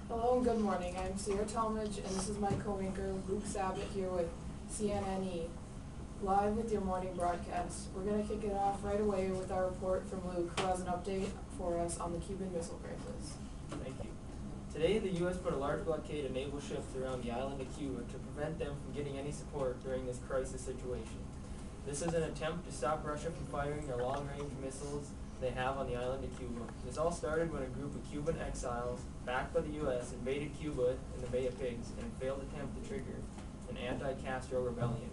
Hello and good morning. I'm Sierra Talmadge, and this is my co-anchor, Luke Sabat, here with Cnne, live with your morning broadcast. We're going to kick it off right away with our report from Luke, who has an update for us on the Cuban Missile Crisis. Thank you. Today, the U.S. put a large blockade of naval ships around the island of Cuba to prevent them from getting any support during this crisis situation. This is an attempt to stop Russia from firing their long-range missiles they have on the island of Cuba. This all started when a group of Cuban exiles, backed by the U.S., invaded Cuba in the Bay of Pigs in a failed attempt to trigger an anti-Castro rebellion.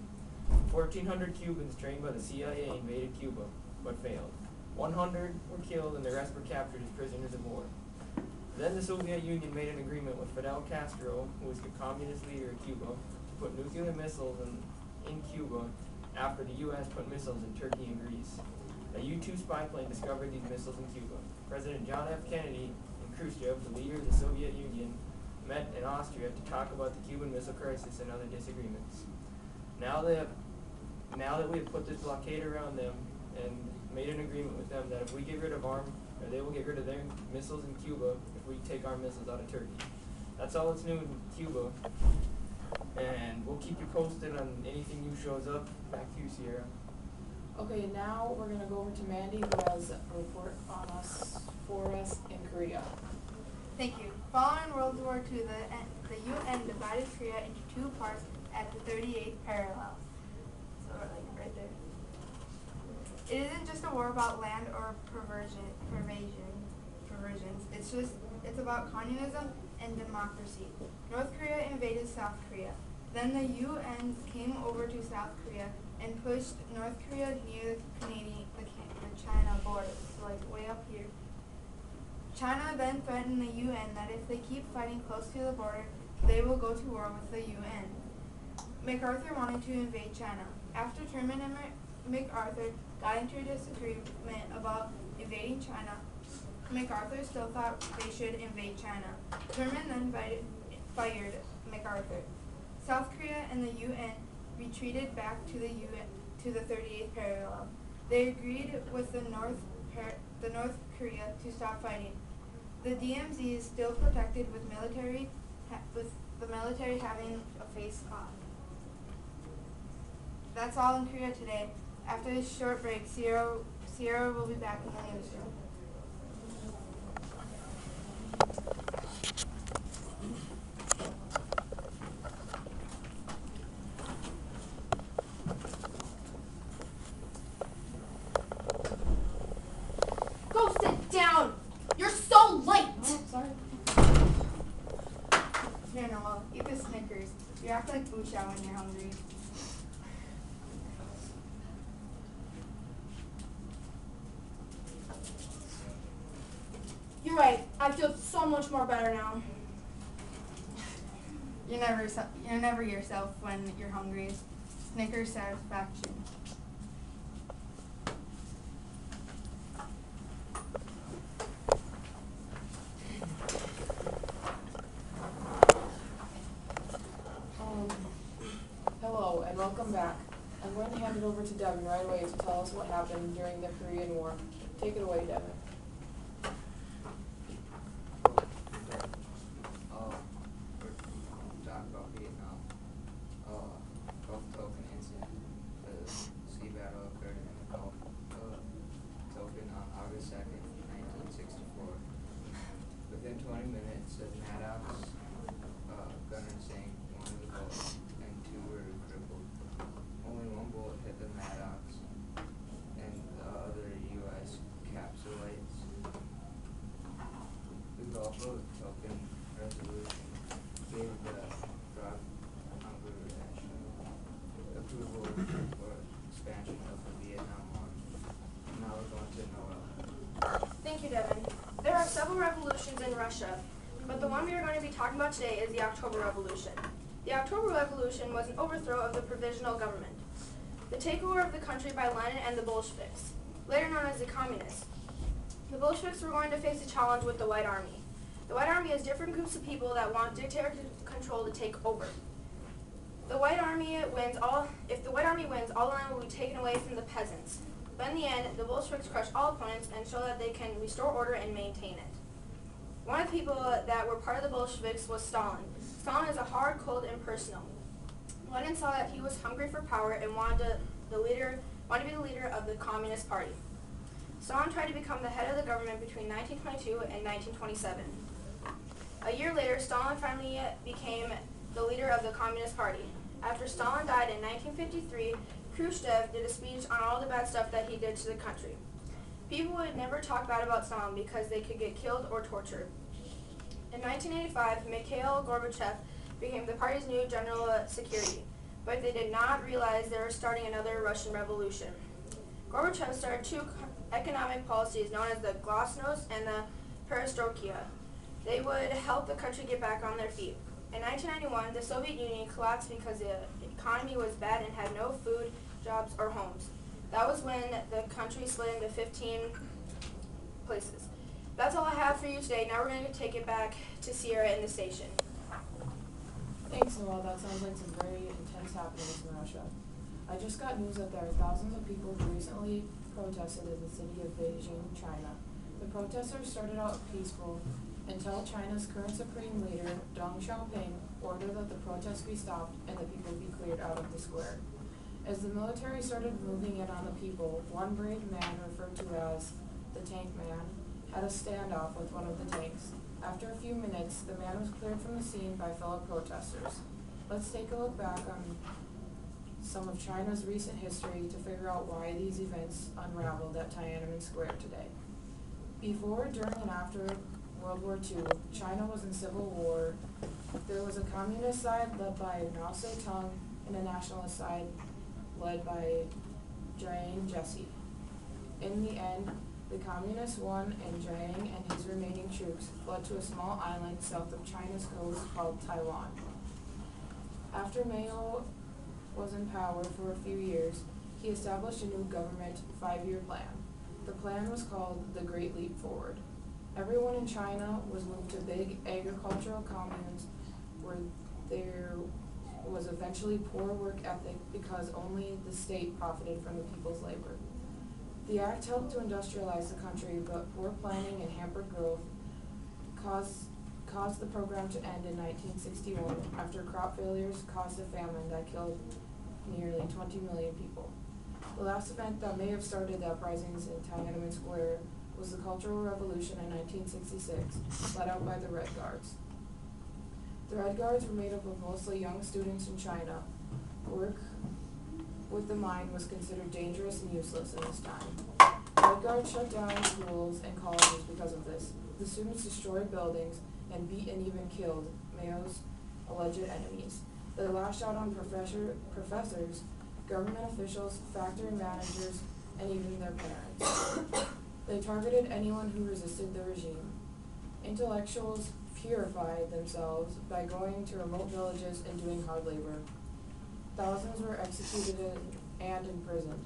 1,400 Cubans trained by the CIA invaded Cuba, but failed. 100 were killed and the rest were captured as prisoners of war. Then the Soviet Union made an agreement with Fidel Castro, who was the communist leader of Cuba, to put nuclear missiles in Cuba after the U.S. put missiles in Turkey and Greece. A U-2 spy plane discovered these missiles in Cuba. President John F. Kennedy and Khrushchev, the leader of the Soviet Union, met in Austria to talk about the Cuban Missile Crisis and other disagreements. Now that we have put this blockade around them and made an agreement with them that if we get rid of they will get rid of their missiles in Cuba if we take our missiles out of Turkey. That's all that's new in Cuba, and we'll keep you posted on anything new shows up. Back to you, Sierra. Okay, now we're going to go over to Mandy, who has a report for us in Korea. Thank you. Following World War II, the UN divided Korea into two parts at the 38th parallel. So right there. It isn't just a war about land or perversions. It's about communism and democracy. North Korea invaded South Korea. Then the UN came over to South Korea and pushed North Korea near the China border, so like way up here. China then threatened the UN that if they keep fighting close to the border, they will go to war with the UN. MacArthur wanted to invade China. After Truman and MacArthur got into a disagreement about invading China, MacArthur still thought they should invade China. Truman then fired MacArthur. South Korea and the UN retreated back to the 38th parallel. They agreed with the North Korea to stop fighting. The DMZ is still protected with the military having a face-off. That's all in Korea today. After this short break, Sierra will be back in the newsroom. Go sit down! You're so late! Oh, sorry. Here, Noel, eat the Snickers. You act like Boo Chow when you're hungry. You're right. I feel so much more better now. You're never yourself when you're hungry. Snickers satisfaction. Hello and welcome back. I'm going to hand it over to Devin right away to tell us what happened during the Korean War. Take it away, Devin. Talk about Vietnam. Gulf Tonkin incident. The sea battle occurred in the Gulf Tonkin on August 2nd, 1964. Within 20 minutes, the Maddox gunner sank one of the boats and two were crippled. Only one bullet hit the Maddox and the other U.S. capsulites. The Gulf of Tonkin resolution gave the drug approval for expansion of the Vietnam War. Now we're going to Noel. Thank you, Devin. There are several revolutions in Russia, but the one we are going to be talking about today is the October Revolution. The October Revolution was an overthrow of the provisional government, the takeover of the country by Lenin and the Bolsheviks, later known as the Communists. The Bolsheviks were going to face a challenge with the White Army. The White Army is different groups of people that want dictator control to take over. If the White Army wins, all the land will be taken away from the peasants. But in the end, the Bolsheviks crush all opponents and show that they can restore order and maintain it. One of the people that were part of the Bolsheviks was Stalin. Stalin is a hard, cold, impersonal. Lenin saw that he was hungry for power and wanted to be the leader of the Communist Party. Stalin tried to become the head of the government between 1922 and 1927. A year later, Stalin finally became the leader of the Communist Party. After Stalin died in 1953, Khrushchev did a speech on all the bad stuff that he did to the country. People would never talk bad about Stalin because they could get killed or tortured. In 1985, Mikhail Gorbachev became the party's new general security, but they did not realize they were starting another Russian revolution. Gorbachev started two economic policies known as the glasnost and the perestroika. They would help the country get back on their feet. In 1991, the Soviet Union collapsed because the economy was bad and had no food, jobs, or homes. That was when the country split into 15 places. That's all I have for you today. Now we're going to take it back to Sierra in the station. Thanks, Noel. That sounds like some very intense happenings in Russia. I just got news that there are thousands of people who recently protested in the city of Beijing, China. The protesters started out peaceful until China's current supreme leader, Deng Xiaoping, ordered that the protests be stopped and the people be cleared out of the square. As the military started moving in on the people, one brave man, referred to as the Tank Man, had a standoff with one of the tanks. After a few minutes, the man was cleared from the scene by fellow protesters. Let's take a look back on some of China's recent history to figure out why these events unraveled at Tiananmen Square today. Before, during, and after World War II, China was in civil war. There was a communist side led by Mao Zedong and a nationalist side led by Jiang Jesse. In the end, the communists won, and Jiang and his remaining troops fled to a small island south of China's coast called Taiwan. After Mao was in power for a few years, he established a new government 5-year plan. The plan was called the Great Leap Forward. Everyone in China was moved to big agricultural communes where there was eventually poor work ethic because only the state profited from the people's labor. The act helped to industrialize the country, but poor planning and hampered growth caused the program to end in 1961 after crop failures caused a famine that killed nearly 20 million people. The last event that may have started the uprisings in Tiananmen Square was the Cultural Revolution in 1966, led out by the Red Guards. The Red Guards were made up of mostly young students in China. Work with the mind was considered dangerous and useless in this time. Red Guards shut down schools and colleges because of this. The students destroyed buildings and beat and even killed Mao's alleged enemies. They lashed out on professors, government officials, factory managers, and even their parents. They targeted anyone who resisted the regime. Intellectuals purified themselves by going to remote villages and doing hard labor. Thousands were executed and imprisoned.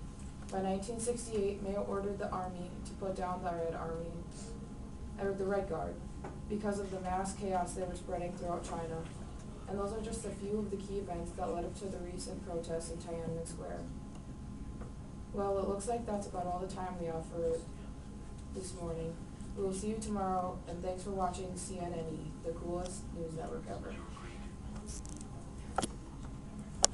By 1968, Mao ordered the army to put down the Red Guard, because of the mass chaos they were spreading throughout China. And those are just a few of the key events that led up to the recent protests in Tiananmen Square. Well, it looks like that's about all the time we have for this morning. We will see you tomorrow, and thanks for watching Cnne, the coolest news network ever.